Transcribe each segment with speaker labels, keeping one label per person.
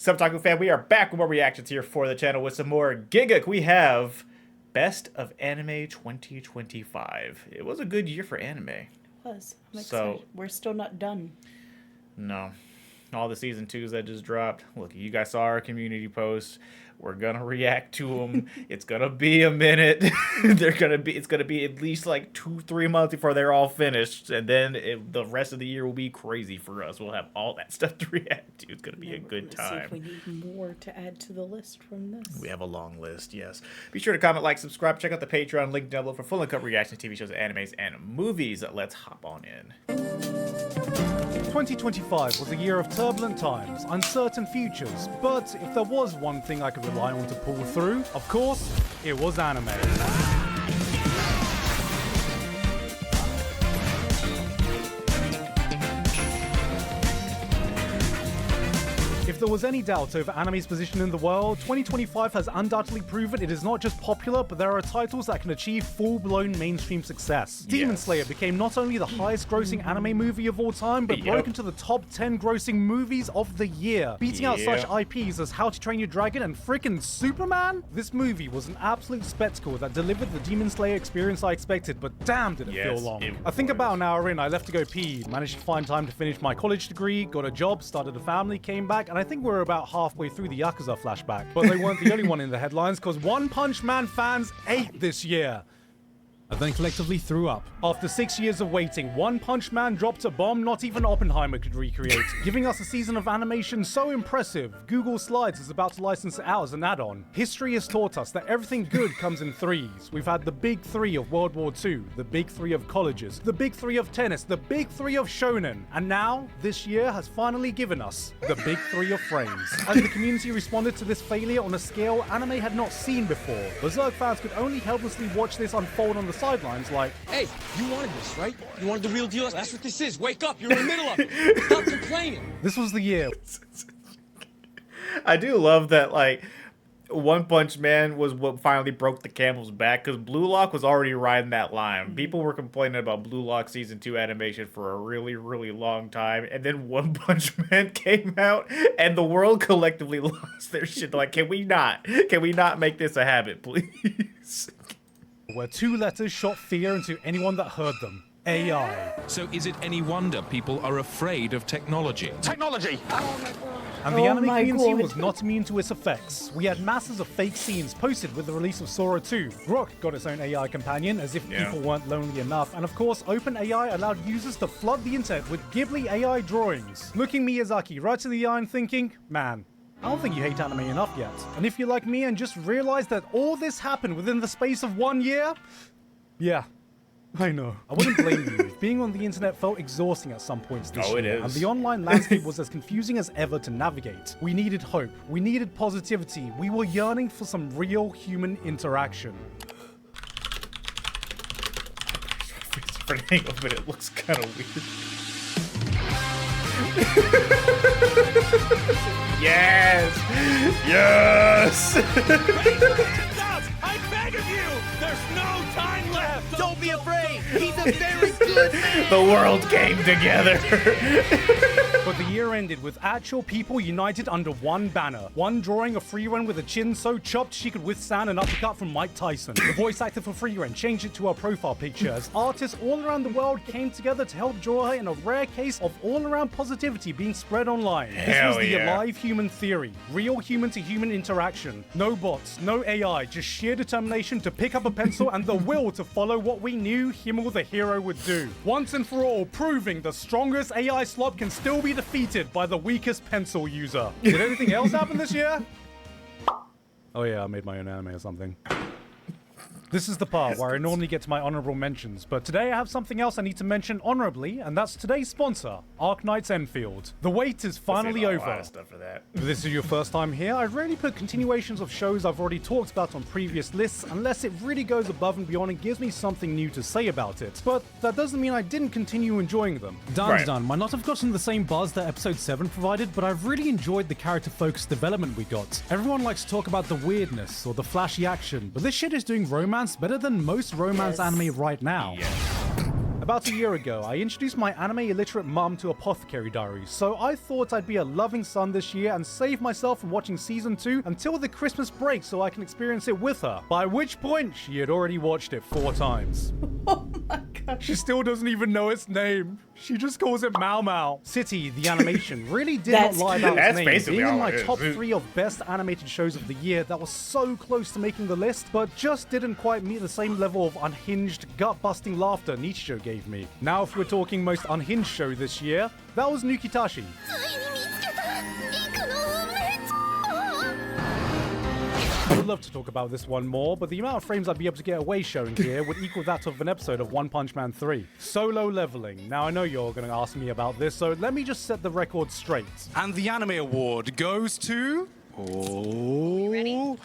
Speaker 1: Sup, Otaku fan, we are back with more reactions here for the channel with some more Gigguk. We have Best of Anime 2025. It was a good year for anime.
Speaker 2: It was. I'm excited. We're still not done.
Speaker 1: No. All the season 2s that just dropped. Look, you guys saw our community post. We're gonna react to them. It's gonna be a minute. It's gonna be at least like 2-3 months before they're all finished, and then the rest of the year will be crazy for us. We'll have all that stuff to react to. It's gonna be a good time.
Speaker 2: See if we need more to add to the list from this.
Speaker 1: We have a long list, yes. Be sure to comment, like, subscribe, check out the Patreon link down below for full and cut reactions to TV shows, animes, and movies. Let's hop on in.
Speaker 3: 2025 was a year of turbulent times, uncertain futures, but if there was one thing I could rely on to pull through, of course, it was anime. If there was any doubt over anime's position in the world, 2025 has undoubtedly proven it is not just popular, but there are titles that can achieve full-blown mainstream success. Demon Slayer became not only the highest-grossing anime movie of all time, but broke into the top 10 grossing movies of the year, beating out such IPs as How to Train Your Dragon and frickin' Superman? This movie was an absolute spectacle that delivered the Demon Slayer experience I expected, but damn did it feel long. I think about an hour in, I left to go pee, managed to find time to finish my college degree, got a job, started a family, came back, and I think we're about halfway through the Yakuza flashback. But they weren't the only one in the headlines, because One Punch Man fans ate this year. And then collectively threw up. After 6 years of waiting, One Punch Man dropped a bomb not even Oppenheimer could recreate, giving us a season of animation so impressive, Google Slides is about to license it out as an add-on. History has taught us that everything good comes in threes. We've had the big three of World War II, the big three of colleges, the big three of tennis, the big three of shonen, and now, this year has finally given us the big three of frames. As the community responded to this failure on a scale anime had not seen before, Berserk fans could only helplessly watch this unfold on the sidelines like,
Speaker 4: hey, you wanted this, right? You wanted the real deal? That's what this is. Wake up, you're in the middle of it. Stop complaining.
Speaker 3: This was the year.
Speaker 1: I do love that, like, One Punch Man was what finally broke the camel's back, because Blue Lock was already riding that line. People were complaining about Blue Lock Season 2 animation for a really, really long time, and then One Punch Man came out, and the world collectively lost their shit. Like, can we not make this a habit, please?
Speaker 3: Where 2 letters shot fear into anyone that heard them. AI.
Speaker 5: So is it any wonder people are afraid of technology?
Speaker 4: Technology!
Speaker 3: And the anime community was not immune to its effects. We had masses of fake scenes posted with the release of Sora 2. Grok got its own AI companion, as if people weren't lonely enough. And of course, OpenAI allowed users to flood the internet with Ghibli AI drawings. Looking Miyazaki right to the eye and thinking, man, I don't think you hate anime enough yet. And if you're like me and just realized that all this happened within the space of 1 year, yeah, I know. I wouldn't blame you. Being on the internet felt exhausting at some points this year, and the online landscape was as confusing as ever to navigate. We needed hope. We needed positivity. We were yearning for some real human interaction.
Speaker 1: But it looks kind of weird. Yes! Yes!
Speaker 4: I beg of you! There's no time left!
Speaker 6: Don't be afraid! He's a very good man!
Speaker 1: The world came together!
Speaker 3: But the year ended with actual people united under one banner. One drawing a Freeren with a chin so chopped she could withstand an uppercut from Mike Tyson. The voice actor for Freeren changed it to her profile picture as artists all around the world came together to help draw her in a rare case of all-around positivity being spread online. This was the alive human theory. Real human-to-human interaction. No bots, no AI, just sheer determination to pick up a pencil and the will to follow what we knew Himmel the hero would do. Once and for all, proving the strongest AI slop can still be defeated by the weakest pencil user. Did anything else happen this year? Oh yeah, I made my own anime or something. This is the part where I normally get to my honorable mentions, but today I have something else I need to mention honorably, and that's today's sponsor, Arknight's Enfield. The wait is finally over.
Speaker 1: Stuff for that.
Speaker 3: If this is your first time here, I rarely put continuations of shows I've already talked about on previous lists unless it really goes above and beyond and gives me something new to say about it. But that doesn't mean I didn't continue enjoying them. Dan's done might not have gotten the same buzz that episode 7 provided, but I've really enjoyed the character-focused development we got. Everyone likes to talk about the weirdness or the flashy action, but this shit is doing romance better than most romance anime right now. About a year ago, I introduced my anime illiterate mum to Apothecary Diaries, so I thought I'd be a loving son this year and save myself from watching season 2 until the Christmas break so I can experience it with her. By which point, she had already watched it 4 times.
Speaker 2: Oh my god.
Speaker 3: She still doesn't even know its name. She just calls it Mau Mau. City, the animation, really did not lie about its name,
Speaker 1: basically
Speaker 3: being in
Speaker 1: all
Speaker 3: my
Speaker 1: it is.
Speaker 3: top 3 of best animated shows of the year that was so close to making the list, but just didn't quite meet the same level of unhinged, gut-busting laughter Nichijou gave me. Now if we're talking most unhinged show this year, that was Nukitashi. I would love to talk about this one more, but the amount of frames I'd be able to get away showing here would equal that of an episode of One Punch Man 3. Solo leveling. Now I know you're going to ask me about this, so let me just set the record straight. And the anime award goes to... Oh...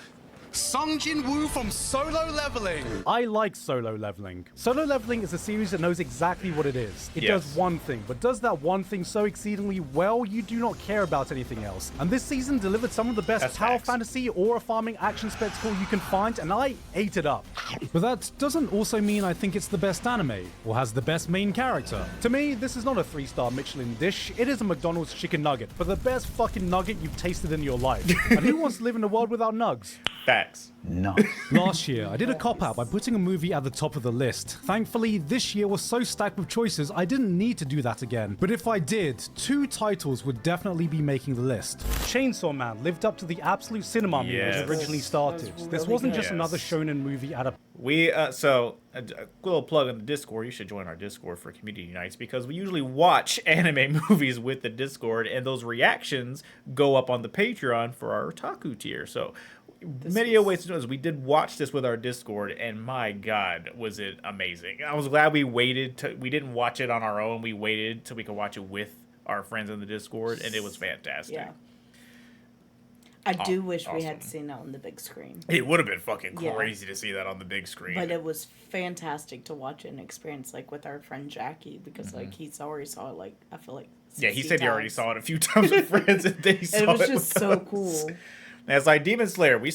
Speaker 3: Sung Jin-woo from Solo Leveling. I like Solo Leveling. Solo Leveling is a series that knows exactly what it is. It does one thing, but does that one thing so exceedingly well, you do not care about anything else. And this season delivered some of the best power fantasy or farming action spectacle you can find, and I ate it up. But that doesn't also mean I think it's the best anime, or has the best main character. To me, this is not a 3-star Michelin dish, it is a McDonald's chicken nugget, for the best fucking nugget you've tasted in your life. And who wants to live in a world without nugs?
Speaker 1: Facts.
Speaker 7: No.
Speaker 3: Last year, I did a cop-out by putting a movie at the top of the list. Thankfully, this year was so stacked with choices, I didn't need to do that again. But if I did, 2 titles would definitely be making the list. Chainsaw Man lived up to the absolute cinema meme it originally started. This wasn't just another shonen movie at a...
Speaker 1: We, so, a little plug on the Discord. You should join our Discord for community nights because we usually watch anime movies with the Discord, and those reactions go up on the Patreon for our otaku tier. So, many ways to know this. We did watch this with our Discord, and my God, was it amazing. I was glad we waited. We didn't watch it on our own. We waited till we could watch it with our friends in the Discord, and it was fantastic.
Speaker 2: Yeah. I do wish we had seen it on the big screen.
Speaker 1: It would have been fucking crazy to see that on the big screen.
Speaker 2: But it was fantastic to watch and experience, like, with our friend Jackie, because, like, he's already saw it, like, I feel like 60
Speaker 1: he said he already
Speaker 2: times.
Speaker 1: saw it a few times with friends, and they saw it.
Speaker 2: It was just
Speaker 1: with
Speaker 2: so
Speaker 1: us.
Speaker 2: cool.
Speaker 1: And it's like Demon Slayer. We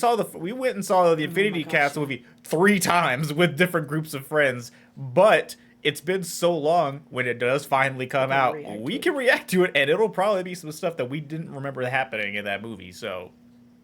Speaker 1: went and saw the Infinity Castle movie 3 times with different groups of friends, but it's been so long when it does finally come out, we can react to it, and it'll probably be some stuff that we didn't remember happening in that movie. So,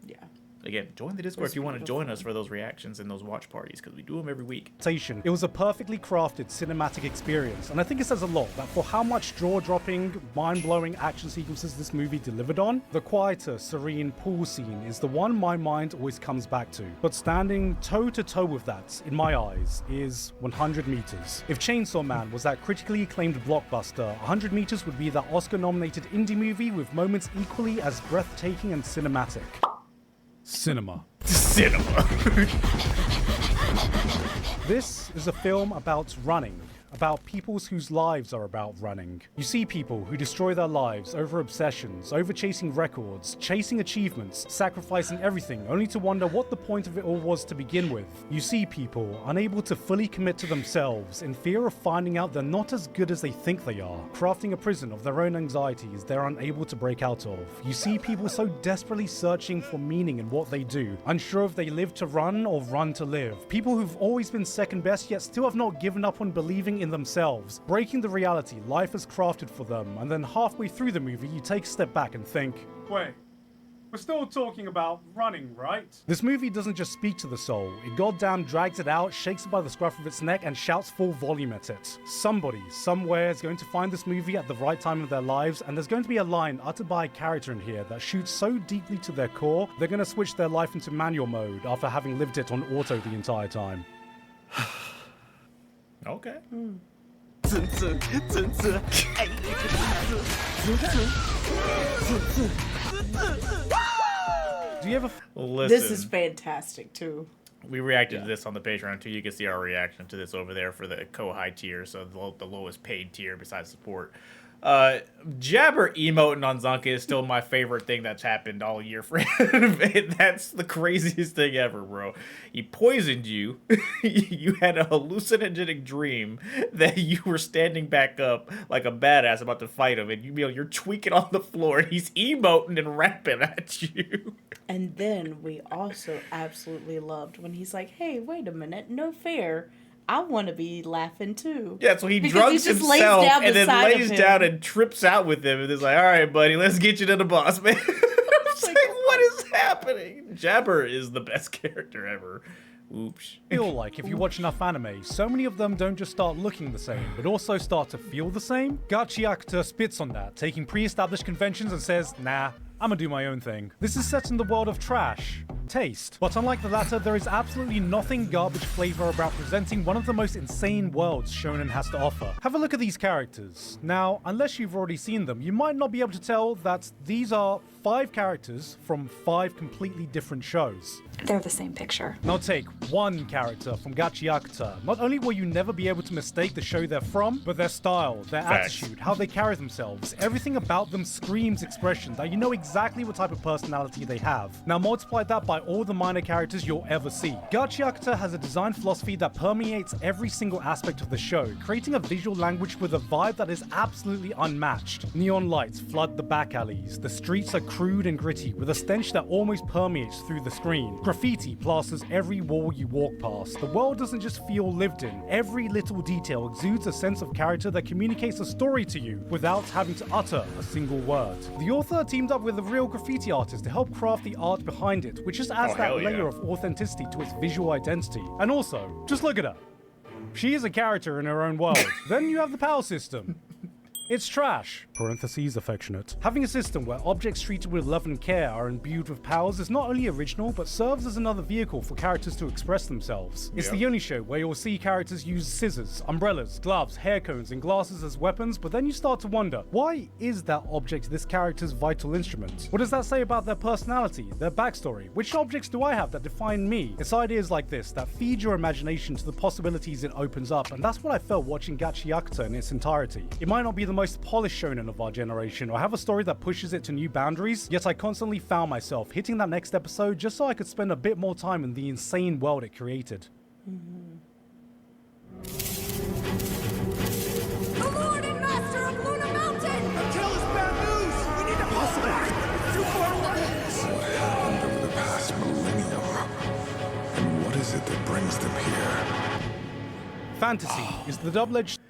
Speaker 2: yeah.
Speaker 1: Again, join the Discord if you want to join us for those reactions and those watch parties, because we do them every week.
Speaker 3: It was a perfectly crafted cinematic experience, and I think it says a lot that for how much jaw-dropping, mind-blowing action sequences this movie delivered on, the quieter, serene pool scene is the one my mind always comes back to. But standing toe-to-toe with that, in my eyes, is 100 meters. If Chainsaw Man was that critically acclaimed blockbuster, 100 meters would be that Oscar-nominated indie movie with moments equally as breathtaking and cinematic. Cinema. This is a film about running, about people whose lives are about running. You see people who destroy their lives over obsessions, over chasing records, chasing achievements, sacrificing everything, only to wonder what the point of it all was to begin with. You see people unable to fully commit to themselves in fear of finding out they're not as good as they think they are, crafting a prison of their own anxieties they're unable to break out of. You see people so desperately searching for meaning in what they do, unsure if they live to run or run to live. People who've always been second best yet still have not given up on believing in themselves, breaking the reality life has crafted for them, and then halfway through the movie you take a step back and think, wait, we're still talking about running, right? This movie doesn't just speak to the soul, it goddamn drags it out, shakes it by the scruff of its neck, and shouts full volume at it. Somebody, somewhere is going to find this movie at the right time of their lives, and there's going to be a line uttered by a character in here that shoots so deeply to their core, they're going to switch their life into manual mode after having lived it on auto the entire time.
Speaker 1: Okay.
Speaker 3: Do you ever...
Speaker 1: Listen,
Speaker 2: This is fantastic, too.
Speaker 1: we reacted to this on the Patreon, too. You can see our reaction to this over there for the Kohai tier, so the lowest paid tier besides support. Jabber emoting on Zanka is still my favorite thing that's happened all year for him. That's the craziest thing ever, bro. He poisoned you. You had a hallucinogenic dream that you were standing back up like a badass about to fight him, and you're tweaking on the floor, and he's emoting and rapping at you.
Speaker 2: And then we also absolutely loved when he's like, hey, wait a minute, no fair. I want to be laughing too.
Speaker 1: Yeah, so he
Speaker 2: Because
Speaker 1: drugs
Speaker 2: he just lays
Speaker 1: himself
Speaker 2: down
Speaker 1: and then
Speaker 2: beside of
Speaker 1: lays
Speaker 2: him.
Speaker 1: down and trips out with him. And is like, all right, buddy, let's get you to the boss, man. It's like, what is happening? Jabber is the best character ever. Oops.
Speaker 3: Feel like if you watch enough anime, so many of them don't just start looking the same, but also start to feel the same. Gachiaka spits on that, taking pre-established conventions and says, nah, I'm gonna do my own thing. This is set in the world of trash. Taste. But unlike the latter, there is absolutely nothing garbage flavor about presenting one of the most insane worlds shonen has to offer. Have a look at these characters. Now, unless you've already seen them, you might not be able to tell that these are 5 characters from 5 completely different shows.
Speaker 7: They're the same picture.
Speaker 3: Now take one character from Gachiaka. Not only will you never be able to mistake the show they're from, but their style, their
Speaker 1: Facts.
Speaker 3: attitude, how they carry themselves, everything about them screams expression that you know exactly what type of personality they have. Now multiply that by all the minor characters you'll ever see. Gachiaka has a design philosophy that permeates every single aspect of the show, creating a visual language with a vibe that is absolutely unmatched. Neon lights flood the back alleys, the streets are crude and gritty, with a stench that almost permeates through the screen. Graffiti plasters every wall you walk past. The world doesn't just feel lived in. Every little detail exudes a sense of character that communicates a story to you without having to utter a single word. The author teamed up with a real graffiti artist to help craft the art behind it, which just adds that
Speaker 1: hell yeah.
Speaker 3: layer of authenticity to its visual identity. And also, just look at her. She is a character in her own world. Then you have the power system. It's trash. Parentheses affectionate. Having a system where objects treated with love and care are imbued with powers is not only original, but serves as another vehicle for characters to express themselves. It's the only show where you'll see characters use scissors, umbrellas, gloves, hair cones, and glasses as weapons, but then you start to wonder, why is that object this character's vital instrument? What does that say about their personality, their backstory? Which objects do I have that define me? It's ideas like this that feed your imagination to the possibilities it opens up, and that's what I felt watching Gachiaka in its entirety. It might not be the most polished shonen of our generation or have a story that pushes it to new boundaries, yet I constantly found myself hitting that next episode just so I could spend a bit more time in the insane world it created.
Speaker 7: The Lord and Master of Luna Mountain!
Speaker 6: Tell us bad news! We need to hustle! Too far away!
Speaker 8: What happened over the past millennium? And what is it that brings them here?
Speaker 3: Fantasy is the double-edged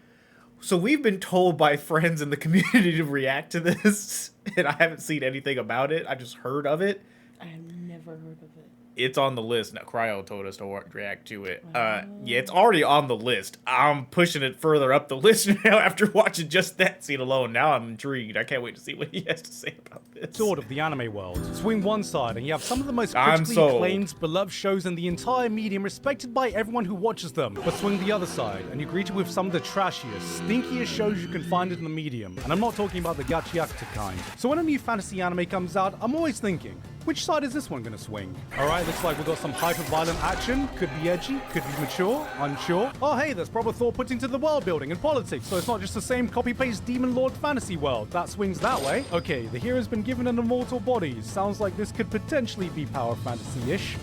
Speaker 1: So we've been told by friends in the community to react to this, and I haven't seen anything about it. I've just heard of it.
Speaker 2: I've never heard of it.
Speaker 1: It's on the list. Now, Cryo told us to react to it. Yeah, it's already on the list. I'm pushing it further up the list now after watching just that scene alone. Now I'm intrigued. I can't wait to see what he has to say about this.
Speaker 3: sword of the anime world. Swing one side and you have some of the most
Speaker 1: I'm
Speaker 3: critically
Speaker 1: sold.
Speaker 3: acclaimed, beloved shows in the entire medium, respected by everyone who watches them. But swing the other side and you're greeted with some of the trashiest, stinkiest shows you can find in the medium. And I'm not talking about the Gachiaka kind. So when a new fantasy anime comes out, I'm always thinking, which side is this one gonna swing? Alright, looks like we've got some hyper-violent action. Could be edgy, could be mature, unsure. Oh hey, there's proper thought put into the world building and politics, so it's not just the same copy-paste Demon Lord fantasy world. That swings that way. Okay, the hero's been given an immortal body. Sounds like this could potentially be power fantasy-ish.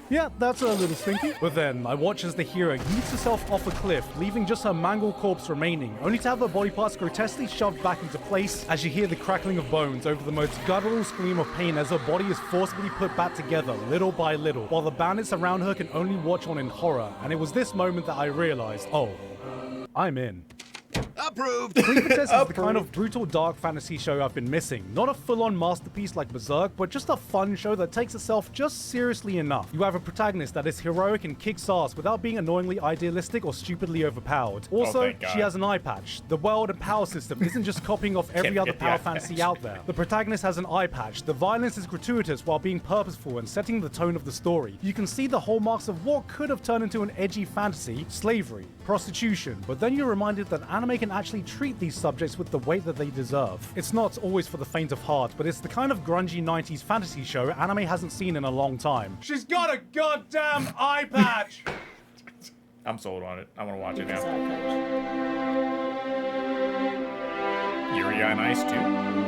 Speaker 3: Yeah, that's a little stinky. But then, I watch as the hero yeets herself off a cliff, leaving just her mangled corpse remaining, only to have her body parts grotesquely shoved back into place as you hear the crackling of bones over the most guttural scream of pain as her body is forcibly put back together, little by little, while the bandits around her can only watch on in horror. And it was this moment that I realized, oh, I'm in.
Speaker 6: Approved!
Speaker 3: Princess is the kind of brutal dark fantasy show I've been missing. Not a full-on masterpiece like Berserk, but just a fun show that takes itself just seriously enough. You have a protagonist that is heroic and kicks ass without being annoyingly idealistic or stupidly overpowered. Also,
Speaker 1: thank God.
Speaker 3: she has an eye patch. The world and power system isn't just copying off every
Speaker 1: Can't
Speaker 3: other
Speaker 1: get the
Speaker 3: power
Speaker 1: eye
Speaker 3: fantasy
Speaker 1: patch.
Speaker 3: out there. The protagonist has an eye patch. The violence is gratuitous while being purposeful and setting the tone of the story. You can see the hallmarks of what could have turned into an edgy fantasy, slavery, prostitution, but then you're reminded that anime can actually treat these subjects with the weight that they deserve. It's not always for the faint of heart, but it's the kind of grungy 90s fantasy show anime hasn't seen in a long time. She's got a goddamn eye patch!
Speaker 1: I'm sold on it. I want to watch it
Speaker 2: It's
Speaker 1: now.
Speaker 2: eye patch.
Speaker 1: Yuri on Ice too.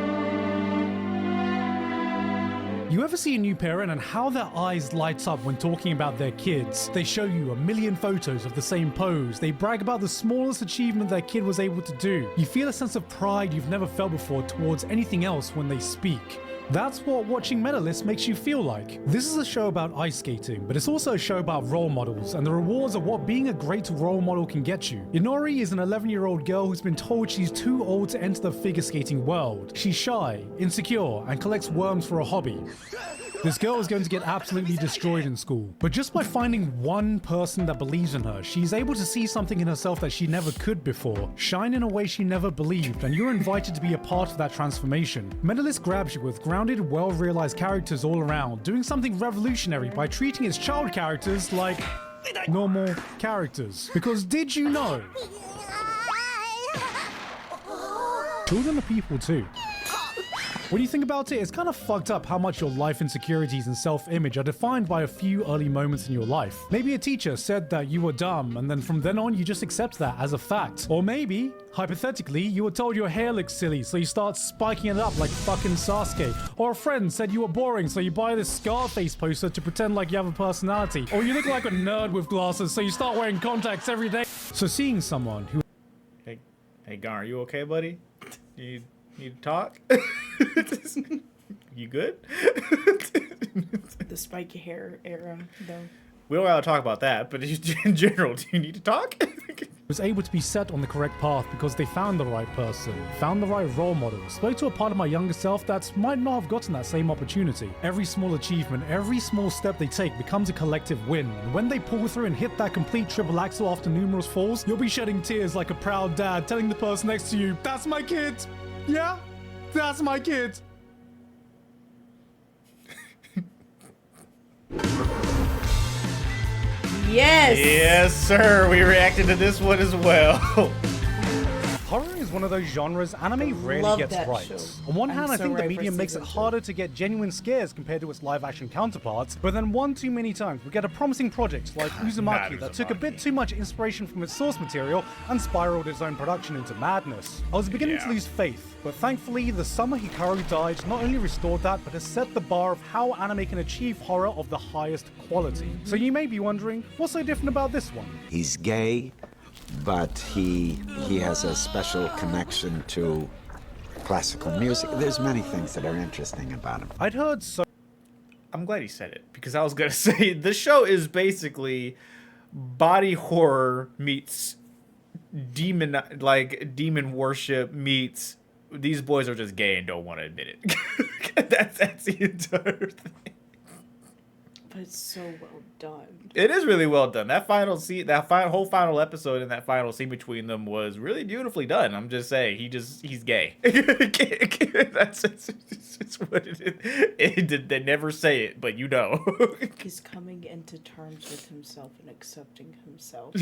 Speaker 3: You ever see a new parent and how their eyes lights up when talking about their kids? They show you a million photos of the same pose. They brag about the smallest achievement their kid was able to do. You feel a sense of pride you've never felt before towards anything else when they speak. That's what watching Medalist makes you feel like. This is a show about ice skating, but it's also a show about role models and the rewards of what being a great role model can get you. Inori is an 11-year-old girl who's been told she's too old to enter the figure skating world. She's shy, insecure, and collects worms for a hobby. This girl is going to get absolutely destroyed in school. But just by finding one person that believes in her, she's able to see something in herself that she never could before, shine in a way she never believed, and you're invited to be a part of that transformation. Medalist grabs you with grounded, well-realized characters all around, doing something revolutionary by treating its child characters like normal characters. Because did you know? Children are people too. When you think about it, it's kind of fucked up how much your life insecurities and self-image are defined by a few early moments in your life. Maybe a teacher said that you were dumb, and then from then on you just accept that as a fact. Or maybe, hypothetically, you were told your hair looks silly, so you start spiking it up like fucking Sasuke. Or a friend said you were boring, so you buy this Scarface poster to pretend like you have a personality. Or you look like a nerd with glasses, so you start wearing contacts every day. So seeing someone who...
Speaker 1: Hey, Gar, are you okay, buddy? You need to talk? You good?
Speaker 2: The spiky hair era, though.
Speaker 1: We don't gotta talk about that, but in general, do you need to talk?
Speaker 3: was able to be set on the correct path because they found the right person, found the right role model, spoke to a part of my younger self that might not have gotten that same opportunity. Every small achievement, every small step they take becomes a collective win, and when they pull through and hit that complete triple axel after numerous falls, you'll be shedding tears like a proud dad telling the person next to you, "That's my kid! Yeah, that's my kid!"
Speaker 2: Yes!
Speaker 1: Yes, sir. We reacted to this one as well.
Speaker 3: Horror is one of those genres anime rarely
Speaker 2: Love
Speaker 3: gets
Speaker 2: that
Speaker 3: right.
Speaker 2: show.
Speaker 3: On one
Speaker 2: I'm
Speaker 3: hand, I
Speaker 2: so
Speaker 3: think the
Speaker 2: ready for
Speaker 3: medium makes it
Speaker 2: season 2.
Speaker 3: harder to get genuine scares compared to its live-action counterparts, but then one too many times we get a promising project like Uzumaki that took a bit too much inspiration from its source material and spiraled its own production into madness. I was beginning to lose faith, but thankfully the summer Hikaru died not only restored that, but has set the bar of how anime can achieve horror of the highest quality. So you may be wondering, what's so different about this one?
Speaker 9: He's gay, but he has a special connection to classical music. There's many things that are interesting about him.
Speaker 3: I'd heard so.
Speaker 1: I'm glad he said it, because I was gonna say the show is basically body horror meets demon worship meets these boys are just gay and don't want to admit it. that's the entire thing.
Speaker 2: But it's so well done.
Speaker 1: It is really well done. That final scene, whole final episode and that final scene between them was really beautifully done. I'm just saying, he's gay. That's it's what it is. They never say it, but you know.
Speaker 2: He's coming into terms with himself and accepting himself.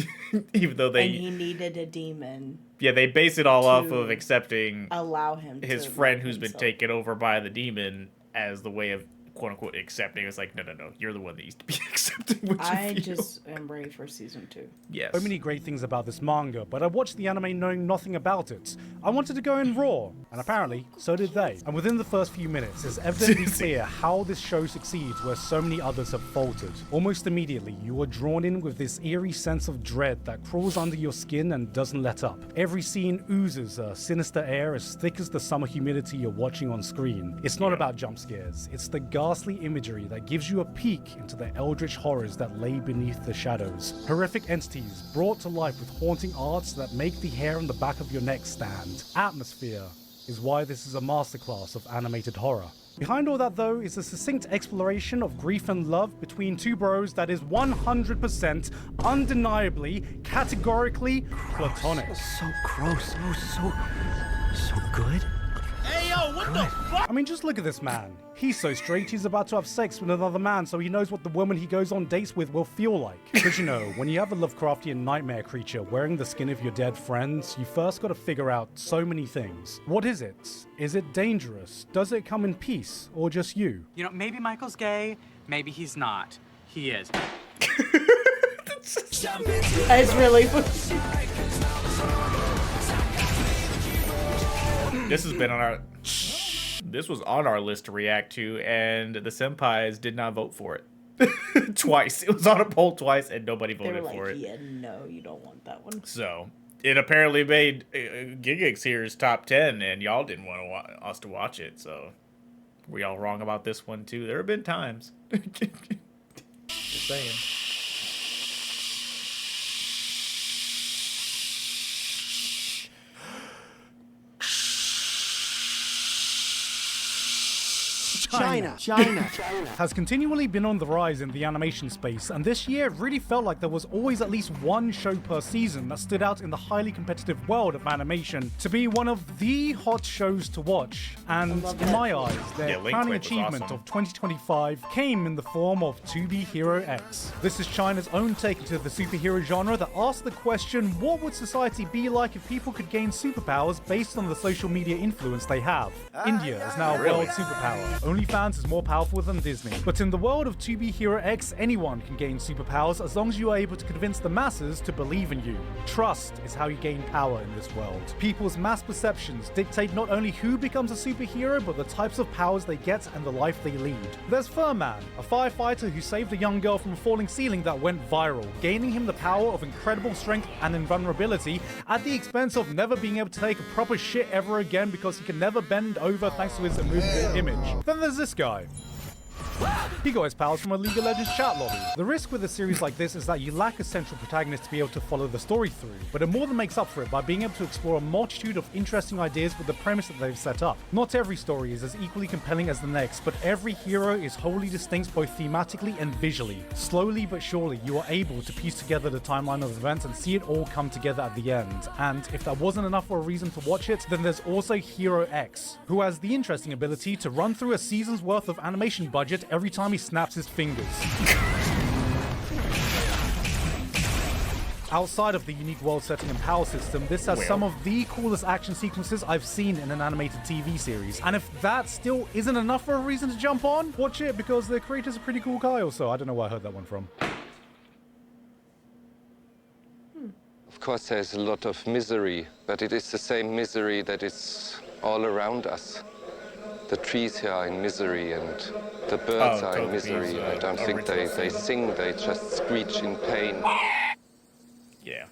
Speaker 1: Even though
Speaker 2: and he needed a demon.
Speaker 1: Yeah, they base it all off of accepting
Speaker 2: allow him
Speaker 1: his
Speaker 2: to
Speaker 1: friend
Speaker 2: love
Speaker 1: who's been
Speaker 2: himself.
Speaker 1: taken over by the demon as the way of quote unquote accepting. It's like, no, you're the one that needs to be accepting what
Speaker 2: I
Speaker 1: you feel.
Speaker 2: just am ready for season 2.
Speaker 1: Yes.
Speaker 3: So many great things about this manga, but I watched the anime knowing nothing about it. I wanted to go in raw, and apparently, so did they. And within the first few minutes, it's evidently clear how this show succeeds where so many others have faltered. Almost immediately, you are drawn in with this eerie sense of dread that crawls under your skin and doesn't let up. Every scene oozes a sinister air as thick as the summer humidity you're watching on screen. It's not about jump scares, it's the ghastly imagery that gives you a peek into the eldritch horrors that lay beneath the shadows. Horrific entities brought to life with haunting arts that make the hair on the back of your neck stand. Atmosphere is why this is a masterclass of animated horror. Behind all that, though, is a succinct exploration of grief and love between two bros that is 100%, undeniably, categorically platonic.
Speaker 6: So gross. So good.
Speaker 4: Hey, yo, what the fuck?
Speaker 3: I mean, just look at this man. He's so straight, he's about to have sex with another man, so he knows what the woman he goes on dates with will feel like. But you know, when you have a Lovecraftian nightmare creature wearing the skin of your dead friends, you first gotta figure out so many things. What is it? Is it dangerous? Does it come in peace? Or just you?
Speaker 10: You know, maybe Michael's gay, maybe he's not. He is.
Speaker 2: It's really
Speaker 1: This has been on our... This was on our list to react to, and the senpais did not vote for it. Twice. It was on a poll twice, and nobody
Speaker 2: They were
Speaker 1: voted
Speaker 2: like,
Speaker 1: for it.
Speaker 2: yeah, no, you don't want that one.
Speaker 1: So, it apparently made Gigguk's here's top 10, and y'all didn't want us to watch it, so... We all wrong about this one too. There have been times. Just saying.
Speaker 6: China
Speaker 3: has continually been on the rise in the animation space, and this year it really felt like there was always at least one show per season that stood out in the highly competitive world of animation to be one of the hot shows to watch. And in my eyes, their crowning achievement of 2025 came in the form of To Be Hero X. This is China's own take into the superhero genre that asks the question, what would society be like if people could gain superpowers based on the social media influence they have? India is now a world superpower. OnlyFans is more powerful than Disney. But in the world of To Be Hero X, anyone can gain superpowers as long as you are able to convince the masses to believe in you. Trust is how you gain power in this world. People's mass perceptions dictate not only who becomes a superhero, but the types of powers they get and the life they lead. There's Furman, a firefighter who saved a young girl from a falling ceiling that went viral, gaining him the power of incredible strength and invulnerability at the expense of never being able to take a proper shit ever again because he can never bend over thanks to his immovable image. Then there's this guy. He got his powers from a League of Legends chat lobby. The risk with a series like this is that you lack a central protagonist to be able to follow the story through, but it more than makes up for it by being able to explore a multitude of interesting ideas with the premise that they've set up. Not every story is as equally compelling as the next, but every hero is wholly distinct both thematically and visually. Slowly but surely, you are able to piece together the timeline of events and see it all come together at the end. And if that wasn't enough for a reason to watch it, then there's also Hero X, who has the interesting ability to run through a season's worth of animation budget every time he snaps his fingers. Outside of the unique world setting and power system, this has some of the coolest action sequences I've seen in an animated TV series. And if that still isn't enough for a reason to jump on, watch it because the creator's a pretty cool guy also. I don't know where I heard that one from.
Speaker 11: Of course there's a lot of misery, but it is the same misery that is all around us. The trees here are in misery and the birds are in misery. I don't think they sing, they just screech in pain.
Speaker 1: Yeah.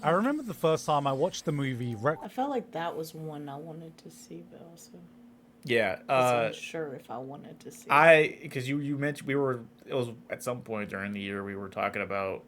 Speaker 3: I remember the first time I watched the movie
Speaker 2: I felt like that was one I wanted to see, but also
Speaker 1: yeah,
Speaker 2: I wasn't sure if I wanted to see
Speaker 1: because you mentioned it was at some point during the year we were talking about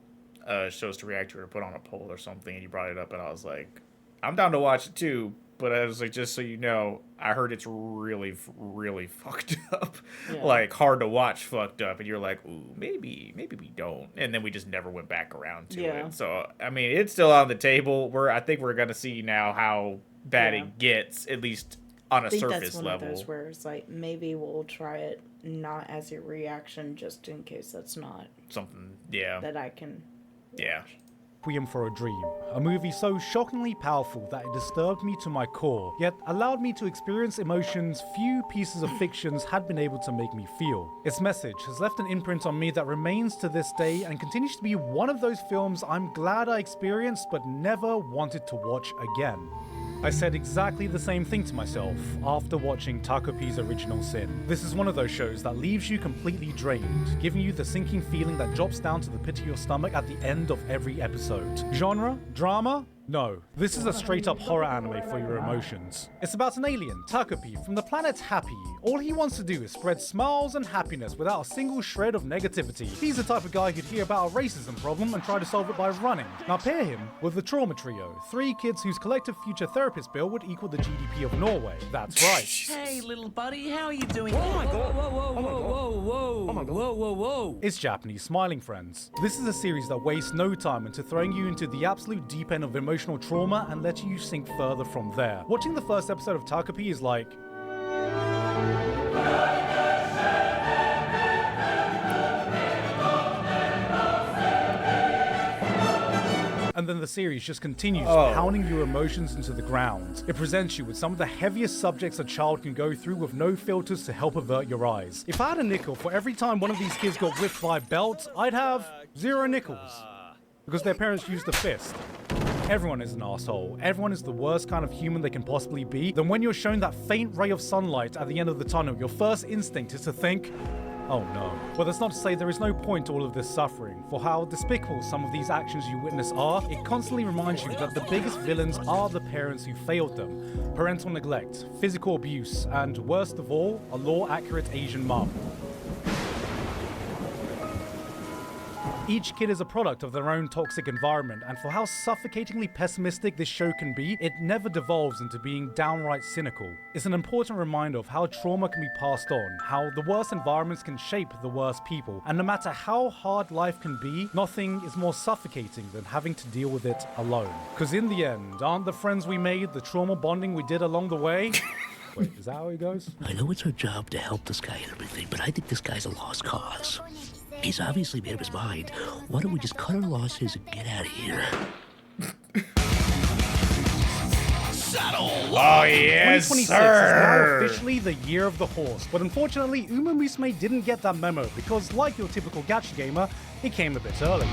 Speaker 1: shows to react to or put on a poll or something, and you brought it up, and I was like, I'm down to watch it too. But I was like, just so you know, I heard it's really, really fucked up. Yeah. Like, hard to watch fucked up. And you're like, ooh, maybe we don't. And then we just never went back around to it. So, I mean, it's still on the table. I think we're going to see now how bad it gets, at least on a surface level. I think that's one of those where it's like, maybe we'll try it not as a reaction, just in case that's not something,
Speaker 2: that I can watch.
Speaker 3: Requiem for a Dream, a movie so shockingly powerful that it disturbed me to my core, yet allowed me to experience emotions few pieces of fictions had been able to make me feel. Its message has left an imprint on me that remains to this day and continues to be one of those films I'm glad I experienced but never wanted to watch again. I said exactly the same thing to myself after watching Takopi's Original Sin. This is one of those shows that leaves you completely drained, giving you the sinking feeling that drops down to the pit of your stomach at the end of every episode. Genre? Drama? No, this is a straight-up horror anime for your emotions. It's about an alien, Takopi, from the planet Happy. All he wants to do is spread smiles and happiness without a single shred of negativity. He's the type of guy who'd hear about a racism problem and try to solve it by running. Now pair him with the Trauma Trio, 3 kids whose collective future therapist bill would equal the GDP of Norway. That's right.
Speaker 6: Hey, little buddy, how are you doing? Oh my god! Whoa, whoa, whoa, whoa, whoa, whoa! Oh my god! Whoa, whoa, whoa!
Speaker 3: It's Japanese Smiling Friends. This is a series that wastes no time into throwing you into the absolute deep end of emotional trauma and letting you sink further from there. Watching the first episode of Takopi is like... And then the series just continues pounding your emotions into the ground. It presents you with some of the heaviest subjects a child can go through with no filters to help avert your eyes. If I had a nickel for every time one of these kids got whipped by a belt, I'd have 0 nickels. Because their parents used a fist. Everyone is an asshole. Everyone is the worst kind of human they can possibly be. Then when you're shown that faint ray of sunlight at the end of the tunnel, your first instinct is to think, Oh no. Well, that's not to say there is no point to all of this suffering. For how despicable some of these actions you witness are, it constantly reminds you that the biggest villains are the parents who failed them. Parental neglect, physical abuse, and worst of all, a law-accurate Asian mum. Each kid is a product of their own toxic environment, and for how suffocatingly pessimistic this show can be, it never devolves into being downright cynical. It's an important reminder of how trauma can be passed on, how the worst environments can shape the worst people, and no matter how hard life can be, nothing is more suffocating than having to deal with it alone. Because in the end, aren't the friends we made the trauma bonding we did along the way? Wait, is that how it goes?
Speaker 12: I know it's our job to help this guy and everything, but I think this guy's a lost cause. He's obviously made up his mind. Why don't we just cut our losses and get out of here?
Speaker 6: Saddle!
Speaker 1: Oh, yes,
Speaker 3: 2026
Speaker 1: sir!
Speaker 3: is now officially the year of the horse, but unfortunately, Musume didn't get that memo because, like your typical gacha gamer, it came a bit early.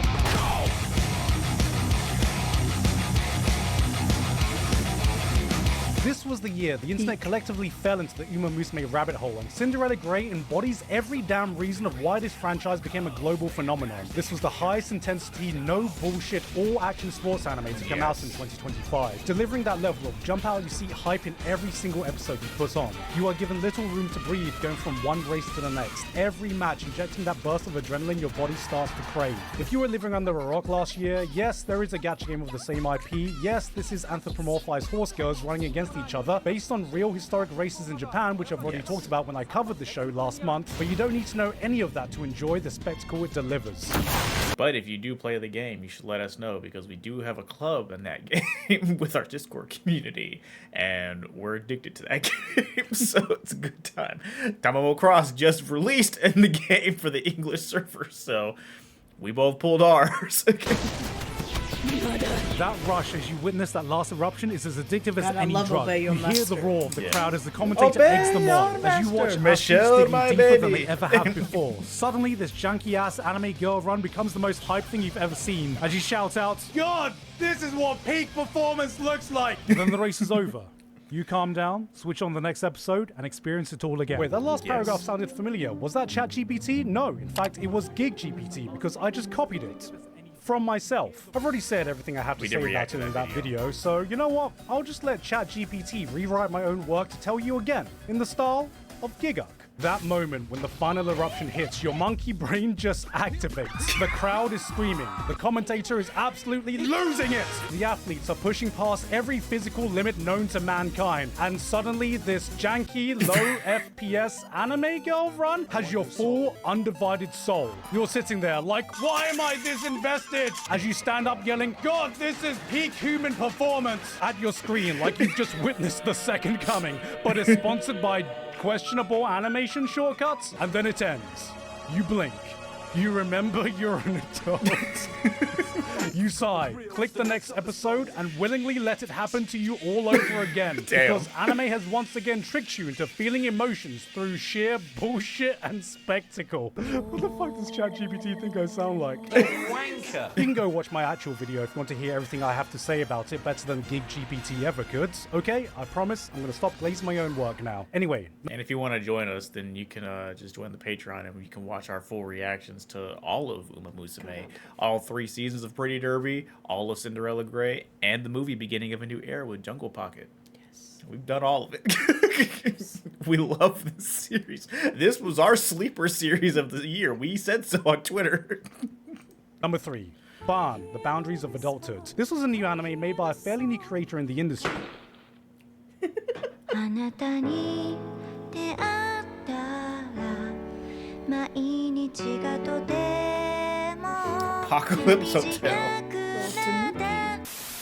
Speaker 3: This was the year the internet collectively fell into the Uma Musume rabbit hole, and Cinderella Grey embodies every damn reason of why this franchise became a global phenomenon. This was the highest intensity, no bullshit, all-action sports anime to come out in 2025, delivering that level of jump-out-you-seat hype in every single episode you put on. You are given little room to breathe, going from one race to the next, every match injecting that burst of adrenaline your body starts to crave. If you were living under a rock last year, yes, there is a gacha game of the same IP, yes, this is anthropomorphized horse girls running against each other based on real historic races in Japan, which I've already talked about when I covered the show last month, but you don't need to know any of that to enjoy the spectacle it delivers.
Speaker 1: But if you do play the game, you should let us know, because we do have a club in that game with our Discord community, and we're addicted to that game, so it's a good time. Tamamo Cross just released in the game for the English server, so we both pulled ours.
Speaker 3: That rush as you witness that last eruption is as addictive as
Speaker 2: God, I
Speaker 3: any
Speaker 2: love
Speaker 3: drug.
Speaker 2: Obey
Speaker 3: You
Speaker 2: Your
Speaker 3: hear the
Speaker 2: Master.
Speaker 3: roar of the
Speaker 1: Yeah.
Speaker 3: crowd as the commentator
Speaker 1: Obey
Speaker 3: eggs them
Speaker 1: your
Speaker 3: on, as you watch
Speaker 1: master.
Speaker 3: action
Speaker 1: Michelle,
Speaker 3: digging
Speaker 1: my
Speaker 3: deeper than
Speaker 1: baby.
Speaker 3: they ever have before. Suddenly, this janky-ass anime girl run becomes the most hype thing you've ever seen, as you shout out, "God, this is what peak performance looks like!" And then the race is over. You calm down, switch on the next episode, and experience it all again. Wait, that last paragraph sounded familiar. Was that ChatGPT? No, in fact, it was GigGPT, because I just copied it from myself. I've already said everything I have to say about it in that video, so you know what? I'll just let ChatGPT rewrite my own work to tell you again, in the style of Gigguk. That moment when the final eruption hits, your monkey brain just activates. The crowd is screaming. The commentator is absolutely losing it. The athletes are pushing past every physical limit known to mankind. And suddenly, this janky, low FPS anime girl run has your full, undivided soul. You're sitting there like, why am I this invested? As you stand up yelling, God, this is peak human performance at your screen like you've just witnessed the second coming, but it's sponsored by questionable animation shortcuts, and then it ends. You blink. You remember you're an adult. You sigh, click the next episode, and willingly let it happen to you all over again. Because anime has once again tricked you into feeling emotions through sheer bullshit and spectacle. What the fuck does ChatGPT think I sound like?
Speaker 6: Wanker.
Speaker 3: You can go watch my actual video if you want to hear everything I have to say about it better than GigGPT ever could. Okay, I promise I'm going to stop glazing my own work now. Anyway.
Speaker 1: And if you want to join us, then you can just join the Patreon, and you can watch our full reactions to all of Uma Musume, all 3 seasons of Pretty Derby, all of Cinderella Grey, and the movie Beginning of a New Era with Jungle Pocket. Yes. We've done all of it. We love this series. This was our sleeper series of the year. We said so on Twitter.
Speaker 3: Number 3. Barn, The Boundaries of Adulthood. This was a new anime made by a fairly new creator in the industry.
Speaker 1: Apocalypse Hotel.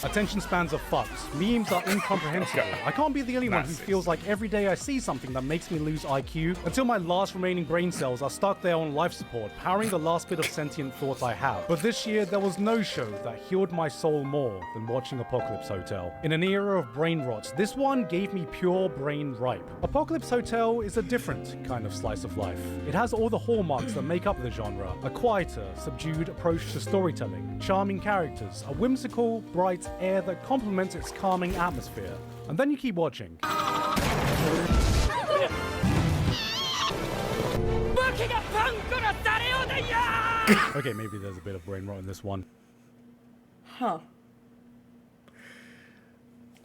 Speaker 3: Attention spans are fucked. Memes are incomprehensible. I can't be the only one who feels like every day I see something that makes me lose IQ until my last remaining brain cells are stuck there on life support, powering the last bit of sentient thought I have. But this year, there was no show that healed my soul more than watching Apocalypse Hotel. In an era of brain rot, this one gave me pure brain ripe. Apocalypse Hotel is a different kind of slice of life. It has all the hallmarks that make up the genre. A quieter, subdued approach to storytelling, charming characters, a whimsical, bright air that complements its calming atmosphere. And then you keep watching.
Speaker 6: But
Speaker 3: Okay, maybe there's a bit of brain rot in this one.
Speaker 2: Huh.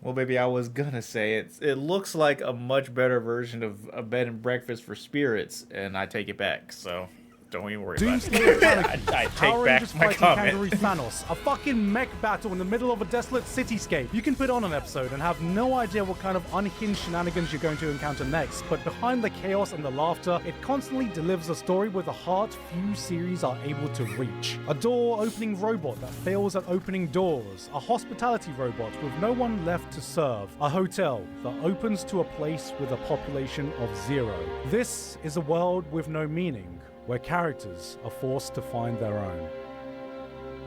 Speaker 1: Well, maybe I was gonna say it looks like a much better version of a bed and breakfast for spirits, and I take it back. So don't even worry about it. I take
Speaker 3: Power
Speaker 1: back
Speaker 3: Rangers
Speaker 1: my
Speaker 3: fighting
Speaker 1: comment.
Speaker 3: Kangaroo Thanos, a fucking mech battle in the middle of a desolate cityscape. You can put on an episode and have no idea what kind of unhinged shenanigans you're going to encounter next, but behind the chaos and the laughter, it constantly delivers a story with a heart few series are able to reach. A door-opening robot that fails at opening doors, a hospitality robot with no one left to serve, a hotel that opens to a place with a population of 0. This is a world with no meaning, where characters are forced to find their own.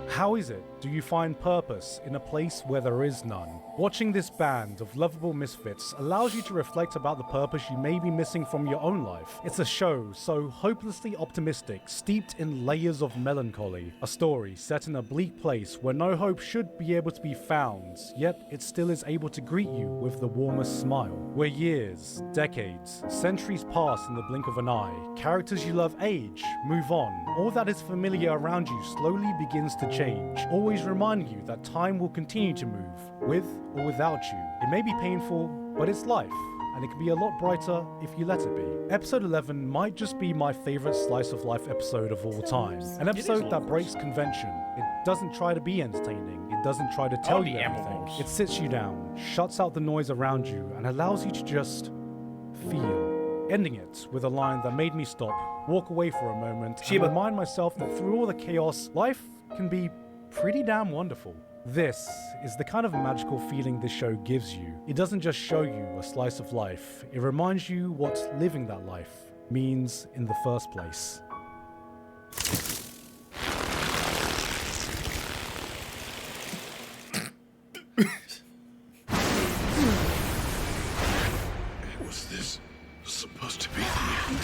Speaker 3: How is it do you find purpose in a place where there is none? Watching this band of lovable misfits allows you to reflect about the purpose you may be missing from your own life. It's a show so hopelessly optimistic, steeped in layers of melancholy. A story set in a bleak place where no hope should be able to be found, yet it still is able to greet you with the warmest smile. Where years, decades, centuries pass in the blink of an eye, characters you love age, move on. All that is familiar around you slowly begins to change, always reminding you that time will continue to move, with or without you. It may be painful, but it's life, and it can be a lot brighter if you let it be. Episode 11 might just be my favorite slice of life episode of all time. An episode that breaks convention. It doesn't try to be entertaining. It doesn't try to tell you everything. It sits you down, shuts out the noise around you, and allows you to just feel. Ending it with a line that made me stop, walk away for a moment, and remind myself that through all the chaos, life can be pretty damn wonderful. This is the kind of magical feeling this show gives you. It doesn't just show you a slice of life, it reminds you what living that life means in the first place.
Speaker 8: Was this supposed to be the end?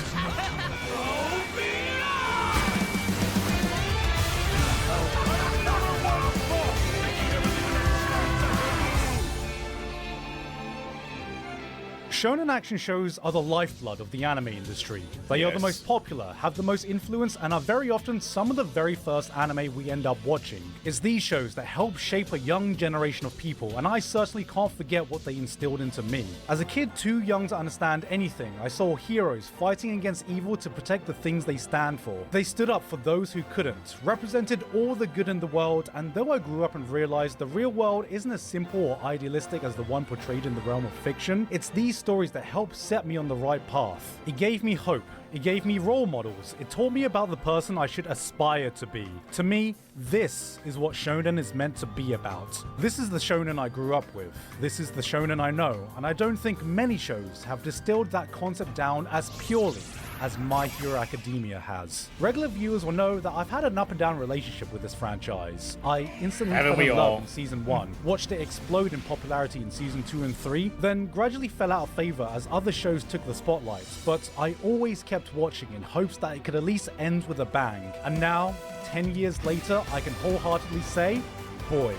Speaker 3: Shonen action shows are the lifeblood of the anime industry. They are the most popular, have the most influence, and are very often some of the very first anime we end up watching. It's these shows that help shape a young generation of people, and I certainly can't forget what they instilled into me. As a kid too young to understand anything, I saw heroes fighting against evil to protect the things they stand for. They stood up for those who couldn't, represented all the good in the world, and though I grew up and realized the real world isn't as simple or idealistic as the one portrayed in the realm of fiction, it's these stories that helped set me on the right path. It gave me hope. It gave me role models. It taught me about the person I should aspire to be. To me, this is what shonen is meant to be about. This is the shonen I grew up with. This is the shonen I know, and I don't think many shows have distilled that concept down as purely as My Hero Academia has. Regular viewers will know that I've had an up and down relationship with this franchise. I instantly fell in love in season 1, watched it explode in popularity in season 2 and 3, then gradually fell out of favor as other shows took the spotlight, but I always kept watching in hopes that it could at least end with a bang. And now, 10 years later, I can wholeheartedly say, boy,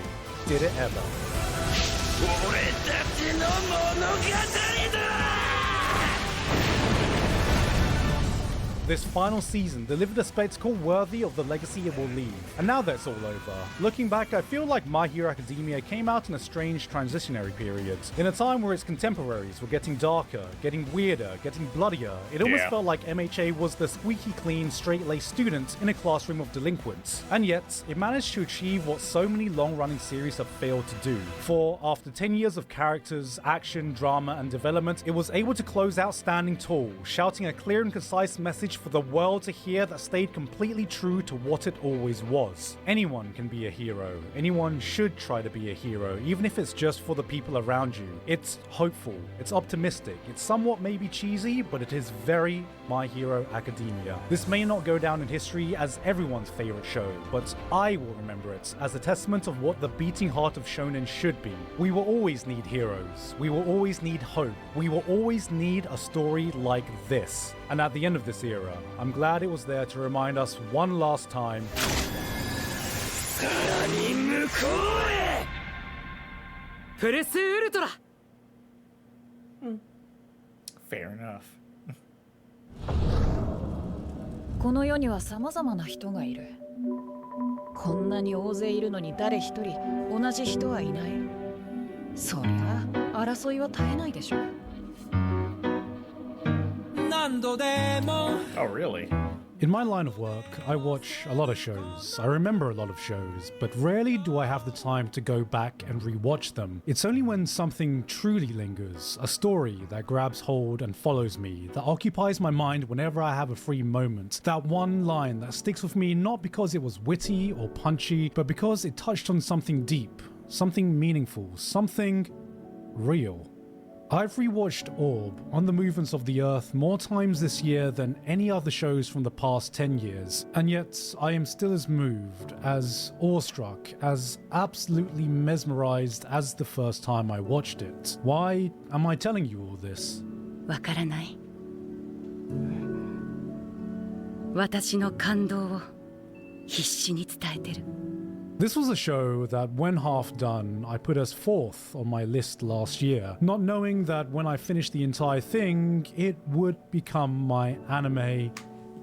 Speaker 3: did it ever. This final season delivered a spectacle worthy of the legacy it will leave. And now that it's all over, looking back, I feel like My Hero Academia came out in a strange transitionary period. In a time where its contemporaries were getting darker, getting weirder, getting bloodier, it almost felt like MHA was the squeaky clean, straight-laced student in a classroom of delinquents. And yet, it managed to achieve what so many long-running series have failed to do. For after 10 years of characters, action, drama, and development, it was able to close out standing tall, shouting a clear and concise message for the world to hear that stayed completely true to what it always was. Anyone can be a hero. Anyone should try to be a hero, even if it's just for the people around you. It's hopeful. It's optimistic. It's somewhat maybe cheesy, but it is very My Hero Academia. This may not go down in history as everyone's favorite show, but I will remember it as a testament of what the beating heart of shonen should be. We will always need heroes. We will always need hope. We will always need a story like this. And at the end of this era, I'm glad it was there to remind us one last time.
Speaker 1: Fair enough.
Speaker 13: この世には様々な人がいる。こんなに大勢いるのに誰一人同じ人はいない。そりゃ争いは絶えないでしょ。
Speaker 6: 何度でも
Speaker 1: Oh, really?
Speaker 3: In my line of work, I watch a lot of shows. I remember a lot of shows, but rarely do I have the time to go back and rewatch them. It's only when something truly lingers, a story that grabs hold and follows me, that occupies my mind whenever I have a free moment, that one line that sticks with me not because it was witty or punchy, but because it touched on something deep, something meaningful, something real. I've rewatched Orb on the Movements of the Earth more times this year than any other shows from the past 10 years, and yet I am still as moved, as awestruck, as absolutely mesmerized as the first time I watched it. Why am I telling you all this?
Speaker 13: わからない。私の感動を必死に伝えてる。
Speaker 3: This was a show that, when half done, I put as 4th on my list last year, not knowing that when I finished the entire thing, it would become my anime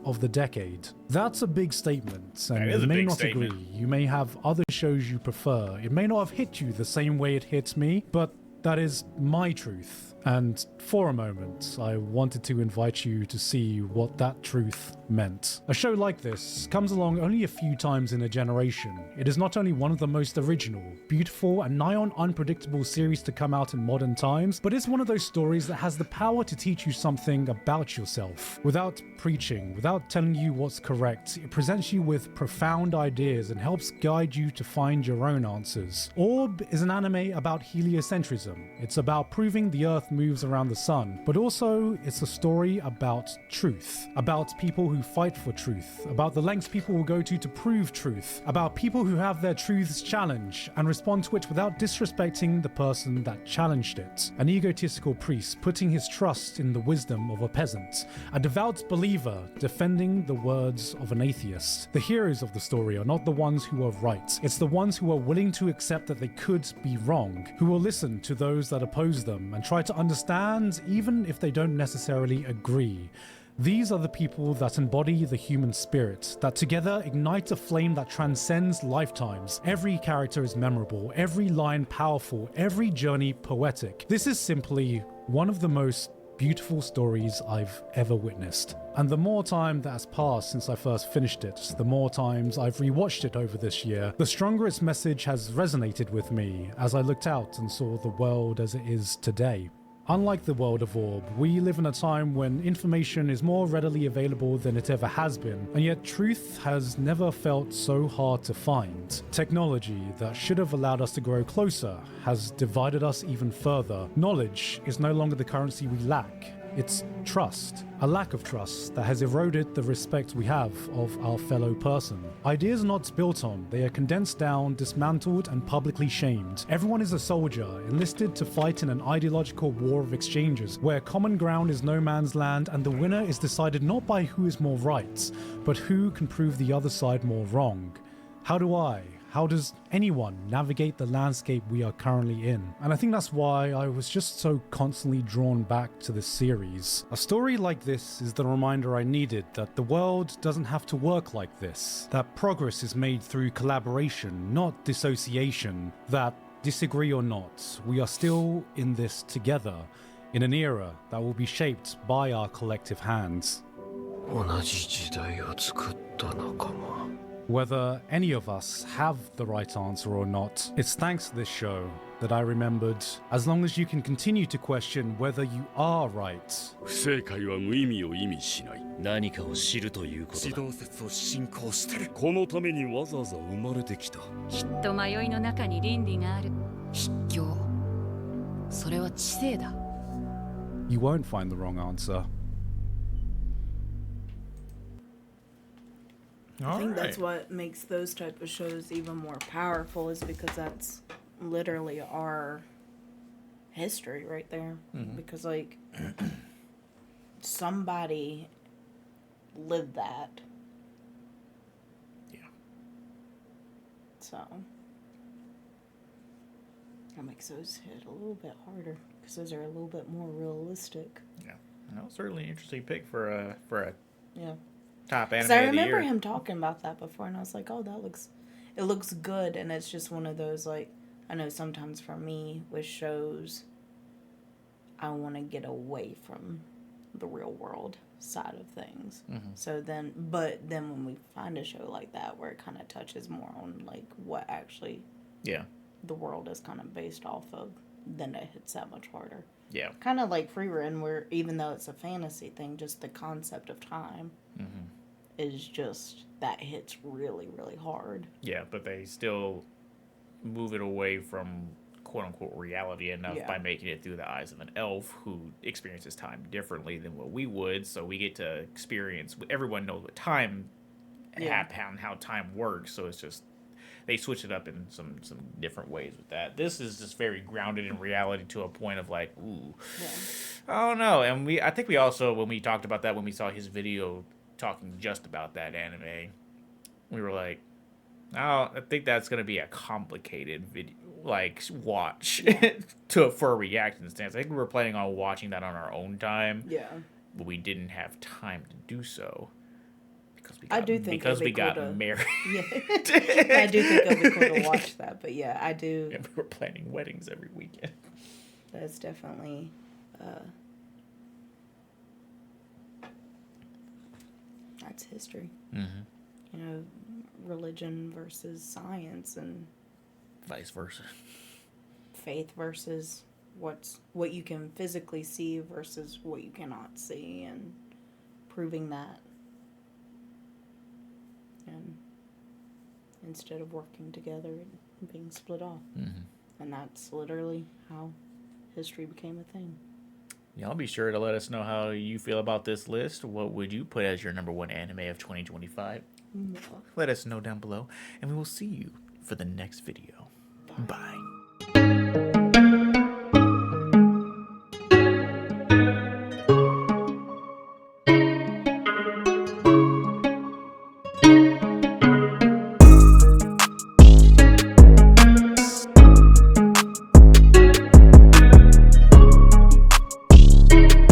Speaker 3: of the decade. That's a big statement, and you may not agree. You may have other shows you prefer. It may not have hit you the same way it hits me, but that is my truth. And for a moment, I wanted to invite you to see what that truth meant. A show like this comes along only a few times in a generation. It is not only one of the most original, beautiful, and nigh on unpredictable series to come out in modern times, but it's one of those stories that has the power to teach you something about yourself. Without preaching, without telling you what's correct, it presents you with profound ideas and helps guide you to find your own answers. Orb is an anime about heliocentrism. It's about proving the Earth moves around the sun, but also it's a story about truth, about people who fight for truth, about the lengths people will go to prove truth, about people who have their truths challenged and respond to it without disrespecting the person that challenged it. An egotistical priest putting his trust in the wisdom of a peasant, a devout believer defending the words of an atheist. The heroes of the story are not the ones who are right, it's the ones who are willing to accept that they could be wrong, who will listen to those that oppose them and try to understand even if they don't necessarily agree. These are the people that embody the human spirit, that together ignite a flame that transcends lifetimes. Every character is memorable, every line powerful, every journey poetic. This is simply one of the most beautiful stories I've ever witnessed. And the more time that has passed since I first finished it, the more times I've rewatched it over this year, the stronger its message has resonated with me as I looked out and saw the world as it is today. Unlike the world of Orb, we live in a time when information is more readily available than it ever has been, and yet truth has never felt so hard to find. Technology that should have allowed us to grow closer has divided us even further. Knowledge is no longer the currency we lack. It's trust, a lack of trust that has eroded the respect we have of our fellow person. Ideas are not built on, they are condensed down, dismantled, and publicly shamed. Everyone is a soldier, enlisted to fight in an ideological war of exchanges, where common ground is no man's land and the winner is decided not by who is more right, but who can prove the other side more wrong. How does anyone navigate the landscape we are currently in? And I think that's why I was just so constantly drawn back to this series. A story like this is the reminder I needed that the world doesn't have to work like this, that progress is made through collaboration, not dissociation, that disagree or not, we are still in this together, in an era that will be shaped by our collective hands.
Speaker 12: 同じ時代を作った仲間
Speaker 3: Whether any of us have the right answer or not, it's thanks to this show that I remembered, as long as you can continue to question whether you are right.
Speaker 14: 不正解は無意味を意味しない。
Speaker 15: 何かを知るということだ。
Speaker 14: 指導説を信仰してる。このためにわざわざ生まれてきた。
Speaker 13: きっと迷いの中に倫理がある。筆教。それは知性だ。
Speaker 3: You won't find the wrong answer.
Speaker 2: I think that's what makes those type of shows even more powerful, is because that's literally our history right there.
Speaker 1: Mm-hmm.
Speaker 2: Because like somebody lived that.
Speaker 1: Yeah.
Speaker 2: So that makes those hit a little bit harder because those are a little bit more realistic.
Speaker 1: Yeah, that was certainly an interesting pick for a
Speaker 2: yeah
Speaker 1: top anime
Speaker 2: Because I
Speaker 1: of the
Speaker 2: remember
Speaker 1: year.
Speaker 2: him talking about that before, and I was like, oh, it looks good, and it's just one of those, like, I know sometimes for me, with shows, I want to get away from the real world side of things. But then when we find a show like that where it kind of touches more on, like, what actually the world is kind of based off of, then it hits that much harder.
Speaker 1: Yeah.
Speaker 2: Kind of like Free Run, where even though it's a fantasy thing, just the concept of time is just, that hits really, really hard.
Speaker 1: Yeah, but they still move it away from quote-unquote reality enough by making it through the eyes of an elf who experiences time differently than what we would, so we get to experience, everyone knows what time how time works, so it's just they switch it up in some different ways with that. This is just very grounded in reality to a point of like, ooh, I don't know. And I think we also, when we talked about that, when we saw his video talking just about that anime, we were like, oh, I think that's gonna be a complicated video, like watch for a reaction stance. I think we were planning on watching that on our own time.
Speaker 2: Yeah.
Speaker 1: But we didn't have time to do so.
Speaker 2: I do think
Speaker 1: we got married.
Speaker 2: Yeah, I do think it'll be cool to watch that. But yeah, I do.
Speaker 1: Yeah, we were planning weddings every weekend.
Speaker 2: That's definitely. That's history. You know, religion versus science, and
Speaker 1: vice versa.
Speaker 2: Faith versus what you can physically see versus what you cannot see, and proving that. And instead of working together and being split off. And that's literally how history became a thing.
Speaker 1: Y'all be sure to let us know how you feel about this list. What would you put as your #1 anime of 2025? Let us know down below, and we will see you for the next video. Bye.